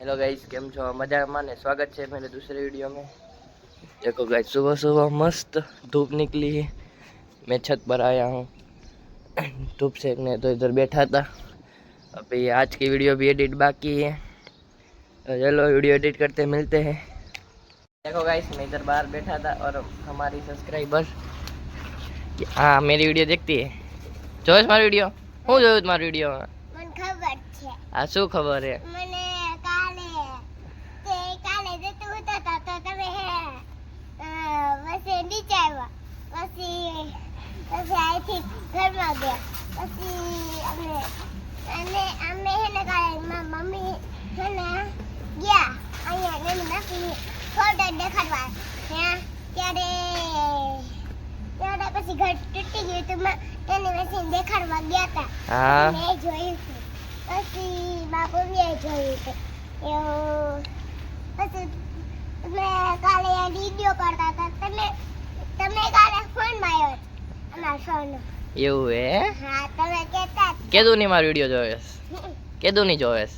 Hello guys, केम छो? मजा माने स्वागत है मेरे दूसरे वीडियो में। देखो गाइस, सुबह सुबह मस्त धूप निकली है। मैं छत पर आया हूँ धूप सेकने, तो इधर बैठा था। अभी आज की वीडियो भी एडिट बाकी है, तो चलो वीडियो एडिट करते मिलते हैं। देखो गाइस, मैं इधर बाहर बैठा था और हमारी सब्सक्राइबर हाँ मेरी वीडियो देखती है। જોયો મારી वीडियो? હું જોયું મારી वीडियो? મને ખબર છે। આ શું ખબર છે? મને કાલે જતો હતો તો તમે પછી નીચે આવ્યા, પછી અહીંથી ઘરમાં ગયા, પછી અમે હે ને કાલે મમ્મી હે ને ગયા અહીંયા એની બાકી ફોટો દેખાડવા ત્યારે પછી ઘર તૂટી ગયું તો એની મશીન દેખાડવા ગયા હતા। મેં જોયું હતું, પછી બાપુએ જોયું હતું એવું। પછી મેં કાલે વિડીયો કરતા હતા, તમે કાલે ફોનમાં આવ્યો અમારા ફોનનો એવું હે? હા, તમે કહેતા કેદું ની મારો વિડીયો જોવેસ? કેદું ની જોવેસ?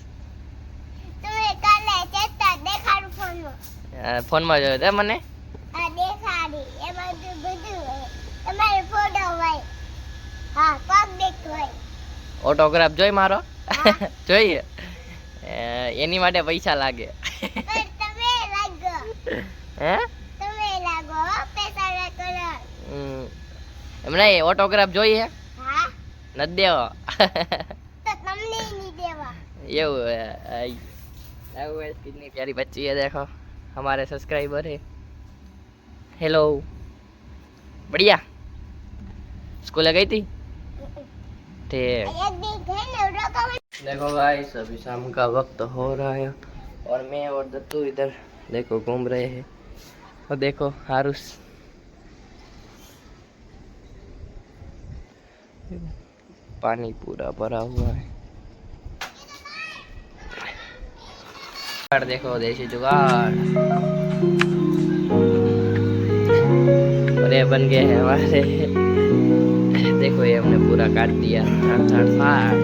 તમે કાલે કહેતા દેખાડું ફોનમાં। ફોનમાં જોયો તે મને? આ દેખાડી એમાં બધું તમારો ફોટો હોય। હા, પગ દેખતો હોય। ઓટોગ્રાફ જોઈ મારો? જોઈએ એની માટે પૈસા લાગે। તમે લાગો હે? તમે લાગો પૈસા લાગો। એમ નહીં, ઓટોગ્રાફ જોઈએ? હા, નથી દેવો તો તમને નહીં દેવા એવું है। कितनी प्यारी बच्ची है, देखो हमारे सब्सक्राइबर है। हेलो, बढ़िया। स्कूल गई थी? देखो गाइस, अभी शाम का वक्त हो रहा है और मैं और दत्तू इधर देखो घूम रहे हैं। और देखो हारुस पानी पूरा भरा हुआ है। देखो देसी जुगाड़ और ये बन गए हैं हमारे। देखो ये हमने पूरा काट दिया, फाड़ फाड़ फाड़।